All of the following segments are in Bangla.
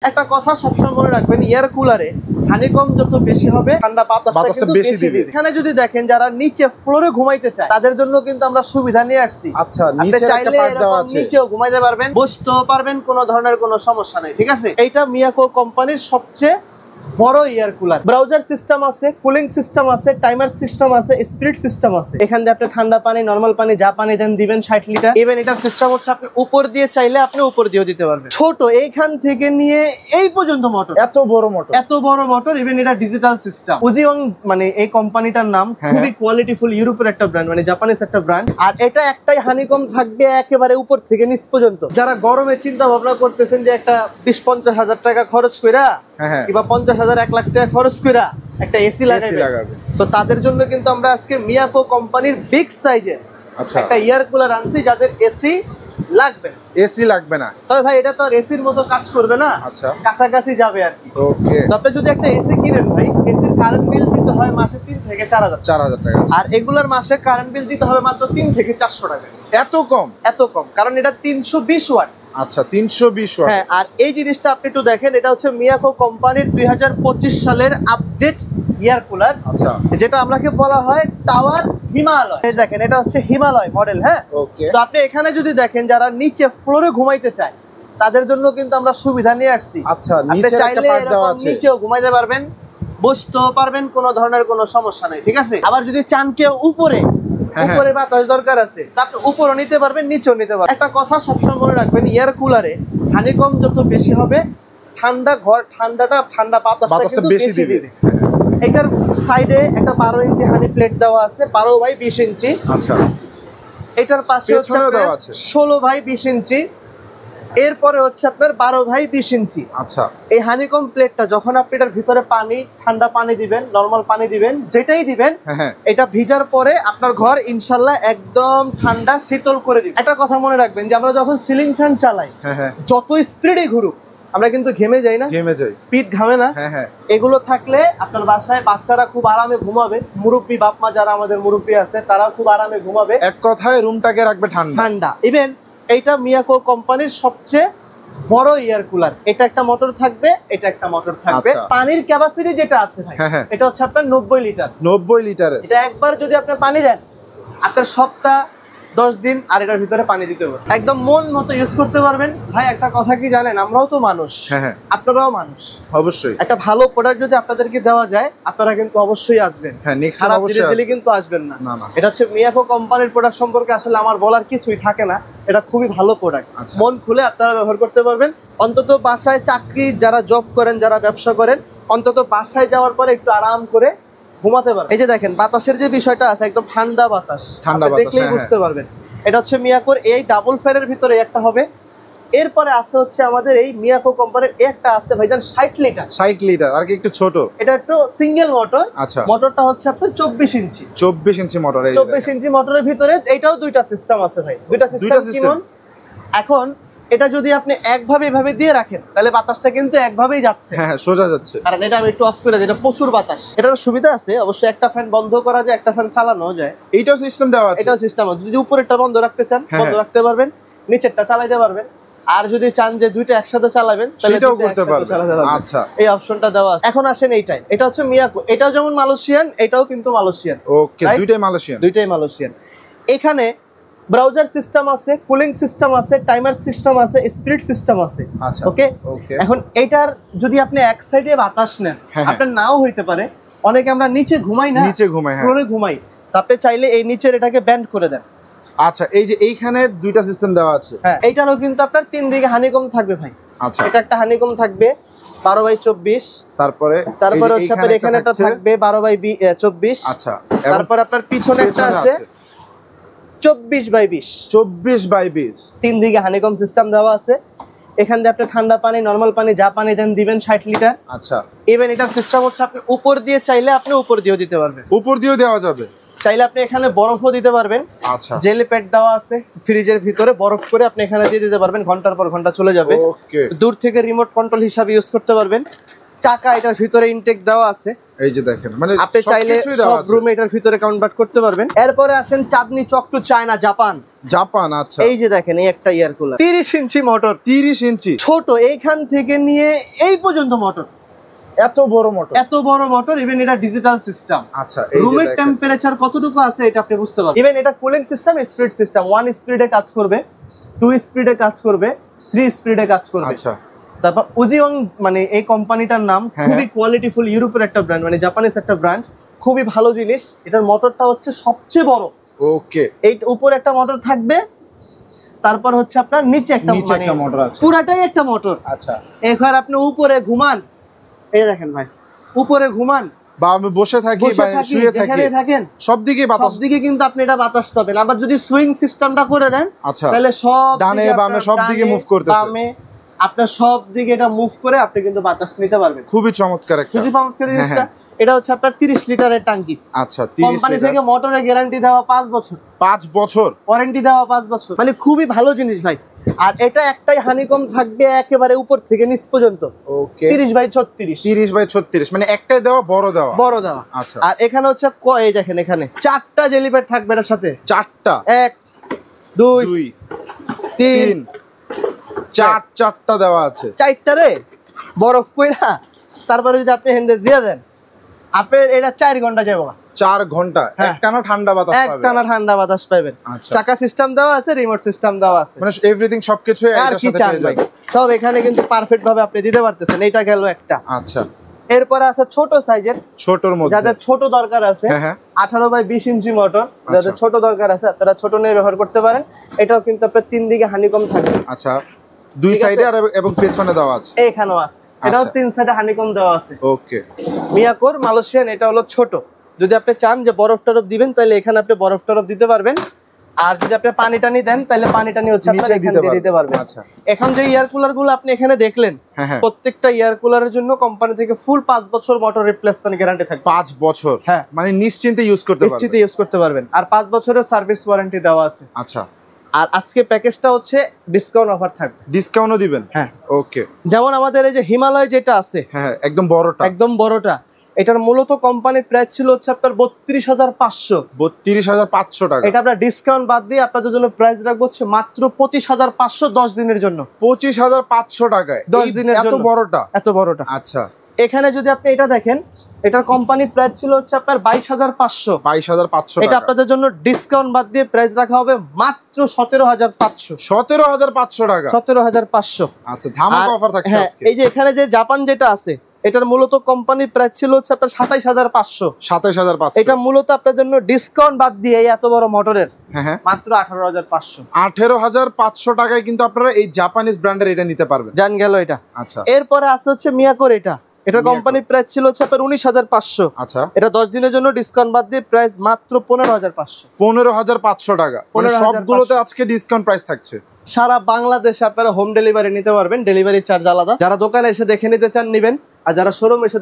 একটা কথা সবসময় মনে রাখবেন, এয়ার কুলারে হানিকম যত বেশি হবে ঠান্ডা বাতাসটা কিন্তু বেশি দিবে। এখানে যদি দেখেন যারা নিচে ফ্লোরে ঘুমাইতে চায় তাদের জন্য কিন্তু আমরা সুবিধা নিয়ে আসছি। আচ্ছা, নিচে একটা পার্ট দেওয়া আছে, নিচেও ঘুমাইতে পারবেন, বসতেও পারবেন, কোনো ধরনের কোনো সমস্যা নেই। ঠিক আছে, এইটা মিয়াকো কোম্পানির সবচেয়ে বড় এয়ার কুলার। ব্রাউজার সিস্টেম আছে, কুলিং সিস্টেম আছে, টাইমার সিস্টেম আছে, স্পিরিট সিস্টেম আছে। এখান দিয়ে আপনি ঠান্ডা পানি, নরমাল পানি, যা পানি দেন দিবেন 60 লিটার। ইভেন এটার সিস্টেম হচ্ছে আপনি উপর দিয়ে চাইলে আপনি উপর দিয়েও দিতে পারবেন। ছোট এইখান থেকে নিয়ে এই পর্যন্ত মোটর, এত বড় মোটর। ইভেন এটা ডিজিটাল সিস্টেম। উজিওং মানে এই কোম্পানিটার নাম, খুবই কোয়ালিটিফুল, ইউরোপের একটা ব্র্যান্ড, মানে জাপানিজ একটা ব্র্যান্ড। আর এটা একটাই হানিকম থাকবে একেবারে উপর থেকে নিচ পর্যন্ত। যারা গরমে চিন্তা ভাবনা করতেছেন যে একটা 20-50 হাজার টাকা খরচ কইরা কিংবা 50,000-1 লাখ টাকা খরচ কইরা একটা এসি লাগাবে, তো তাদের জন্য কিন্তু আমরা আজকে মিয়াকো কোম্পানির বিগ সাইজের একটা এয়ার কুলার আনছি যাদের এসি লাগবে না। তবে ভাই এটা তো আর এসির মতো কাজ করবে না, কাছাকাছি যাবে আর কি। ওকে, তো আপনি যদি একটা এসি কিনেন ভাই, এসির কারেন্ট বিল দিতে হয় মাসে 3 থেকে 4,000 টাকা, আর এগুলার মাসে কারেন্ট বিল দিতে হবে মাত্র 3 থেকে 400 টাকা। এত কম কারণ এটা 320 ওয়াট। আচ্ছা, 320 ওয়াট। হ্যাঁ, আর এই জিনিসটা আপনি একটু দেখেন, এটা হচ্ছে মিয়াকো কোম্পানির 2025 সালের আপডেট এয়ার কুলার। আচ্ছা, যেটা আমরাকে বলা হয় টাওয়ার হিমালয়। এই দেখেন, এটা হচ্ছে হিমালয় মডেল। হ্যাঁ, ওকে। তো আপনি এখানে যদি দেখেন যারা নিচে ফ্লোরে ঘুমাইতে চায় তাদের জন্য কিন্তু আমরা সুবিধা নিয়ে আসছি। আচ্ছা, নিচে চাইলে এরকম নিচেও ঘুমাইতে পারবেন, বসতেও পারবেন, কোনো ধরনের কোনো সমস্যা নেই। ঠিক আছে, আবার যদি চান কেউ উপরে বাতাস দরকার আছে, আপনি উপরও নিতে পারবেন, নিচেও নিতে পারবেন। একটা কথা সবসময় মনে রাখবেন, এয়ার কুলারে হানিকম যত বেশি হবে ঠান্ডা বাতাসটা কিন্তু বেশি দিবে। এটার সাইডে একটা 12 ইঞ্চি হানি প্লেট দেওয়া আছে, 12/20 ইঞ্চি। আচ্ছা, এটার পাশে হচ্ছে 16/20 ইঞ্চি, এরপরে হচ্ছে আপনার 12/20 ইঞ্চি। আচ্ছা, এই হানিকম প্লেটটা যখন আপনি এটার ভিতরে পানি, ঠান্ডা পানি দিবেন, নরমাল পানি দিবেন, যেটাই দিবেন, এটা ভিজার পরে আপনার ঘর ইনশাল্লাহ একদম ঠান্ডা শীতল করে দিবে। একটা কথা মনে রাখবেন যে আমরা যখন সিলিং ফ্যান চালাই, যত স্পিডে ঘুরুক আমরা কিন্তু ঘেমে যাই না, পিঠ ঘামে না। এগুলো থাকলে আপনার বাসায় বাচ্চারা খুব আরামে ঘুমাবে, মুরব্বী বাপ মা যারা আমাদের মুরব্বী আছে তারা খুব আরামে ঘুমাবে। এক কথায় রুমটাকে রাখবে ঠান্ডা। ইভেন এইটা মিয়াকো কোম্পানির সবচেয়ে বড় এয়ার কুলার। এটা একটা মোটর থাকবে, এটা একটা মোটর থাকবে। পানির ক্যাপাসিটি যেটা আছে ভাই, এটা হচ্ছে আপনার 90 লিটার। 90 লিটারের এটা একবার যদি আপনি পানি দেন, আপনার সপ্তাহ 10 দিন আর এটার ভিতরে পানি দিতে হবে, একদম মন মতো ইউজ করতে পারবেন। ভাই একটা কথা কি জানেন, আমরাও তো মানুষ, আপনারাও মানুষ, অবশ্যই একটা ভালো প্রোডাক্ট যদি আপনাদেরকে দেওয়া যায় আপনারা কিন্তু অবশ্যই আসবেন। খারাপ জিনিস দিলে কিন্তু আসবেন না। এটা হচ্ছে মিয়াকো কোম্পানির প্রোডাক্ট সম্পর্কে আসলে আমার বলার কিছুই থাকে না, এটা খুবই ভালো প্রোডাক্ট। মন খুলে আপনারা ব্যবহার করতে পারবেন। অন্তত বাসায় চাকরি যারা জব করেন, যারা ব্যবসা করেন, অন্তত বাসায় যাওয়ার পরে একটু আরাম করে ঘুমাতে পারবেন। এই যে দেখেন বাতাসের যে বিষয়টা আছে, একদম ঠান্ডা বাতাস, দেখলেই বুঝতে পারবেন। এটা হচ্ছে মিয়াকোর এই ডাবল ফ্যানের ভিতরে একটা হবে। এরপরে আছে হচ্ছে আমাদের এই মিয়াকো কোম্পানির একটা আছে ভাইজান 60 লিটার, আর কি একটু ছোট। এটা একটু সিঙ্গেল মোটর। আচ্ছা, মোটরটা হচ্ছে আপনার 24 ইঞ্চি মোটর। 24 ইঞ্চি মোটরের ভিতরে এটাও দুইটা সিস্টেম আছে ভাই, দুইটা সিস্টেম। এখন এটা যদি আপনি একভাবে এভাবে দিয়ে রাখেন তাহলে বাতাসটা কিন্তু একভাবেই যাচ্ছে, সোজা যাচ্ছে। কারণ এটা আমি একটু অফ করে দিই, এটা প্রচুর বাতাস। এটার সুবিধা আছে অবশ্যই, একটা ফ্যান বন্ধ করা যায়, একটা ফ্যান চালানো যায়। এইটাও সিস্টেম দেওয়া আছে, এটাও সিস্টেম আছে। যদি উপরেরটা বন্ধ রাখতে চান বন্ধ রাখতে পারবেন, নিচেরটা চালাতে পারবেন। আর যদি চান যে দুইটা একসাথে চালাবেন তাহলে সেটাও করতে পারবেন। আচ্ছা, এই অপশনটা দেওয়া আছে। এখন আসেন এইটাই, এটা হচ্ছে মিয়াকো, এটাও যেমন মালয়েশিয়ান, এটাও কিন্তু মালয়েশিয়ান। ওকে, দুইটাই মালয়েশিয়ান। এখানে ব্রাউজার সিস্টেম আছে, কুলিং সিস্টেম আছে, টাইমার সিস্টেম আছে, স্পিরিট সিস্টেম আছে। ওকে, এখন এটার যদি আপনি এক সাইডে বাতাস নেন, আপনার নাও হইতে পারে, অনেকে আমরা নিচে ঘুমাই না, ফ্লোরে ঘুমাই, আপনি চাইলে এই নিচের এটাকে ব্যান্ড করে দেন। আচ্ছা, এই যে এইখানে দুইটা সিস্টেম দেওয়া আছে। হ্যাঁ, এইটারও কিন্তু আপনার 3 দিকে হানিকম থাকবে ভাই। আচ্ছা, এটা একটা হানিকম থাকবে 12/24। তারপরে হচ্ছে আপনার এখানে একটা থাকবে 12/24। আচ্ছা, তারপর আপনার পিছনে একটা আছে 24/20। 3 দিকে হানিকম সিস্টেম দেওয়া আছে। এখান দিয়ে আপনি ঠান্ডা পানি, নরমাল পানি, যা পানি দেন দিবেন 60 লিটার। আচ্ছা, ইভেন এটার সিস্টেম হচ্ছে আপনি উপর দিয়ে চাইলে আপনি উপর দিয়েও দিতে পারবেন, উপর দিয়েও দেওয়া যাবে। চাইলে আপনি এখানে বরফও দিতে পারবেন। আচ্ছা, জেলি প্যাড দেওয়া আছে, ফ্রিজের ভিতরে বরফ করে আপনি এখানে দিয়ে দিতে পারবেন, ঘন্টার পর ঘন্টা চলে যাবে। দূর থেকে রিমোট কন্ট্রোল হিসাবে ইউজ করতে পারবেন। চাকা এটার ভিতরে ইনটেক দেওয়া আছে। এই যে দেখেন, মানে আপনি চাইলে সবকিছুই দেওয়া সব আছে। রুমে এটার ভিতরে কনভার্ট করতে পারবেন। এরপরে আসেন Chandni Chowk two China Japan. Japan, আচ্ছা। এই যে দেখেন, এই একটা এয়ার কুলার 30 ইঞ্চি মোটর, 30 ইঞ্চি ছোট এইখান থেকে নিয়ে এই পর্যন্ত মোটর, এত বড় মোটর, এত বড় মোটর। ইভেন এটা ডিজিটাল সিস্টেম। আচ্ছা, এই যে রুমের দেখেন। টেম্পারেচার কতটুকু আছে এটা আপনি বুঝতে পারবেন। ইভেন এটা কুলিং সিস্টেম, স্পিড সিস্টেম, 1 স্পিডে কাজ করবে, 2 স্পিডে কাজ করবে, 3 স্পিডে কাজ করবে। আচ্ছা, তারপর উজিওয়াং মানে এই কোম্পানিটার নাম খুবই কোয়ালিটিফুল, ইউরোপের একটা ব্র্যান্ড, মানে জাপানিজ একটা ব্র্যান্ড, খুবই ভালো জিনিস। এটার মোটরটা হচ্ছে সবচেয়ে বড়। ওকে, এই উপরে একটা মোটর থাকবে, তারপর হচ্ছে আপনার নিচে একটা মোটর আছে, পুরাটাই একটা মোটর। আচ্ছা। এবার আপনি উপরে ঘুমান, এই দেখেন ভাই, উপরে ঘুমান বা আমি বসে থাকি বা শুয়ে থাকি, যেখানে থাকেন সব দিকে বাতাস, সব দিকে কিন্তু আপনি এটা বাতাস পাবেন। আবার যদি সুইং সিস্টেমটা করে দেন, আচ্ছা, তাহলে সব ডানে বামে সব দিকে মুভ করতেছে, বামে আপনার সব দিকে এটা মুভ করে আপনি কিন্তু বাতাস নিতে পারবেন। খুবই চমৎকার একটা, খুবই চমৎকার জিনিসটা। এটা হচ্ছে আপনার 30 লিটারের ট্যাঙ্কি। আচ্ছা, 30 কোম্পানি লিটার, থেকে মোটরের গ্যারান্টি দেওয়া 5 বছর, 5 বছর ওয়ারেন্টি দেওয়া 5 বছর, মানে খুবই ভালো জিনিস ভাই। আর এটা একটাই হানিকম থাকবে একেবারে উপর থেকে নিচ পর্যন্ত। ওকে, 30 বাই 36, 30 বাই 36, মানে একটাই দেওয়া, বড় দেওয়া, বড় দেওয়া। আচ্ছা। আর এখানে হচ্ছে এই দেখেন, এখানে 4টা জেলিপ্যাড থাকবে এর সাথে। 4টা, 1 2 2 3 4, 4টা দেওয়া আছে। 4টা রে বরফ কইরা তারপরে যদি আপনি হেন্ডে দিয়ে দেন, আপনার এটা 4 ঘন্টা যাবে। 4 ঘন্টা একটানা ঠান্ডা বাতাস পাবেন, একটানা ঠান্ডা বাতাস পাবেন। আচ্ছা। চাকা সিস্টেম দেওয়া আছে, রিমোট সিস্টেম দেওয়া আছে, মানে এভরিথিং সবকিছু আর এটার কি সাথে চান পেয়ে ভাই, যাবেন। সব এখানে কিন্তু পারফেক্ট ভাবে আপনি দিতে পারতেছেন। এটা গেল একটা। আচ্ছা, এরপরে আছে ছোট সাইজের, ছোটর মধ্যে, যাদের ছোট দরকার আছে, হ্যাঁ, হ্যাঁ। 18 বাই 20 ইঞ্চি মোটর, যাদের ছোট দরকার আছে আপনারা ছোট নিয়ে ব্যবহার করতে পারেন। এটাও কিন্তু আপনার 3 দিকে হানিকম থাকবে। আচ্ছা, 2 সাইডে আর এবং পেছনে দেওয়া আছে, এইখানেও আছে, এটাও 3 সাইডে হানিকম দেওয়া আছে। ওকে। মিয়াকোর মালয়েশিয়ান, এটা হলো ছোট। যদি আপনি চান যে বরফ টরফ দিবেন, তাহলে এখানে আপনি বরফ টরফ দিতে পারবেন। আর যদি আপনি পানি টানি দেন, তাহলে পানি টানি হচ্ছে আপনারা এখানে দিতে পারবেন। আচ্ছা, এখন যে এয়ার কুলার গুলো আপনি এখানে দেখলেন, হ্যাঁ, প্রত্যেকটা এয়ার কুলারের জন্য কোম্পানি থেকে ফুল 5 বছর মোটর রিপ্লেসমেন্ট গ্যারান্টি থাকবে। 5 বছর, হ্যাঁ, মানে নিশ্চিন্তে ইউজ করতে পারবেন, নিশ্চিত ইউজ করতে পারবেন। আর 5 বছরের সার্ভিস ওয়ারেন্টি দেওয়া আছে। আচ্ছা। আর আজকে প্যাকেজটা হচ্ছে ডিসকাউন্ট অফার থাকবে, ডিসকাউন্টও দিবেন? হ্যাঁ, ওকে। যেমন আমাদের এই যে হিমালয় যেটা আছে, হ্যাঁ, একদম বড়টা, একদম বড়টা, এটার মূলত কোম্পানির প্রাইস ছিল হচ্ছে আপনার 32,500, 32,500 টাকা। এটা আপনার ডিসকাউন্ট বাদ দিয়ে আপনাদের জন্য প্রাইস রাখবো হচ্ছে মাত্র 25,500 10 দিনের জন্য। 25,500 টাকায় 10 দিনের এত জন্য, বড়টা, এত বড়টা। আচ্ছা। এখানে যদি আপনি এটা দেখেন, এটার কোম্পানির প্রাইস ছিল হচ্ছে আপনার 22,500, 22,500 এটা টাকা। আপনাদের জন্য ডিসকাউন্ট বাদ দিয়ে প্রাইস রাখা হবে মাত্র 17,500, 17,500 টাকা, 17,500। আচ্ছা, ধামাকা অফার থাকছে হ্যাঁ, আজকে। এই যে এখানে যে জাপান যেটা আছে, এটার মূলত কোম্পানির প্রাইস ছিল হচ্ছে আপনার 27,500, 27,500, এটা মূলত আপনার জন্য ডিসকাউন্ট বাদ দিয়ে এই এত বড় মোটরের হ্যাঁ, মাত্র 18,500। 18,500 টাকায় কিন্তু আপনারা এই জাপানিজ ব্র্যান্ডের এটা নিতে পারবেন। জান গেল এটা। আচ্ছা, এরপরে আছে হচ্ছে মিয়াকোর, এটা কোম্পানির প্রাইস ছিল হচ্ছে আপনার 19,500, আচ্ছা। এটা 10 দিনের জন্য ডিসকাউন্ট বাদ দিয়ে প্রাইস মাত্র 15,500, 15,500 টাকা, মানে 15,500 সবগুলোতে আজকে ডিসকাউন্ট প্রাইস থাকছে। সারা বাংলাদেশে আপনারা হোম ডেলিভারি নিতে পারবেন, ডেলিভারি চার্জ আলাদা। যারা দোকানে এসে দেখে নিতে চান নিবেন, আর যারা শোরুম এসে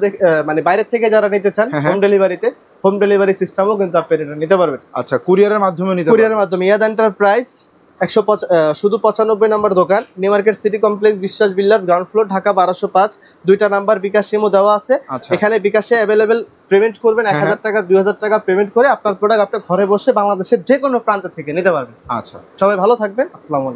মানে বাইরে থেকে যারা নিতে চান হোম ডেলিভারিতে, হোম ডেলিভারি সিস্টেমও কিন্তু আপনি এটা নিতে পারবেন। আচ্ছা, কুরিয়ারের মাধ্যমে নিতে পারবেন। কুরিয়ারের মাধ্যমে। ইয়াদ এন্টারপ্রাইজ 195 শুধু 95 নম্বর দোকান, নিউ মার্কেট সিটি কমপ্লেক্স, বিশ্বাস বিল্ডার্স, গ্রাউন্ড ফ্লোর, ঢাকা 1205। 2টা নাম্বার বিকাশ সিমও দেওয়া আছে। আচ্ছা। এখানে বিকাশে অ্যাভেলেবেল পেমেন্ট করবেন, 1000 টাকা 2000 টাকা পেমেন্ট করে আপনার প্রোডাক্ট আপনি ঘরে বসে বাংলাদেশের যে কোনো প্রান্ত থেকে নিতে পারবেন। আচ্ছা, সবাই ভালো থাকবেন, আসসালামু আলাইকুম।